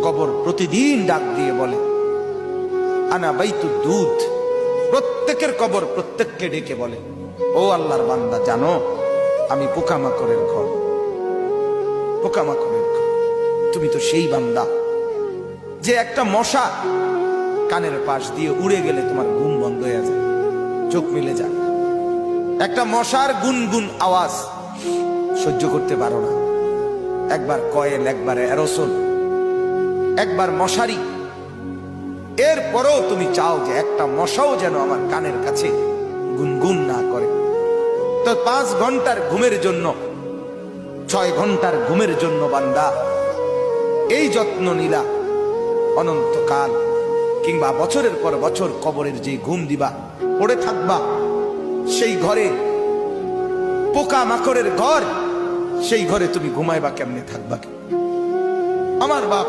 কবর প্রতিদিন ডাক দিয়ে বলে আনা বাইতুদ দুধ। প্রত্যেকের কবর প্রত্যেককে ডেকে বলে, ও আল্লাহর বান্দা, জানো আমি পোকামাকড়ের ঘর, পোকামাকড়ের ঘর। তুমি তো সেই বান্দা যে একটা মশা কানের পাশ দিয়ে উড়ে গেলে তোমার ঘুম বন্ধ হয়ে যায়, চোখ মিলে যায়। একটা মশার গুনগুন আওয়াজ সহ্য করতে পারো না। একবার কয়েল, একবার অ্যারোসোল, একবার মশারি, এরপরও তুমি চাও যে একটা মশাও যেন আমার কানের কাছে গুনগুন না করে। তো 5 ঘন্টার ঘুমের জন্য, 6 ঘন্টার ঘুমের জন্য বান্দা এই যত্ন নিলা, অনন্তকাল কিংবা বছরের পর বছর কবরের যে ঘুম দিবা, পড়ে থাকবা সেই ঘরে, পোকা মাকড়ের ঘর, সেই ঘরে তুমি ঘুমাইবা কেমনে, থাকবা? আমার বাপ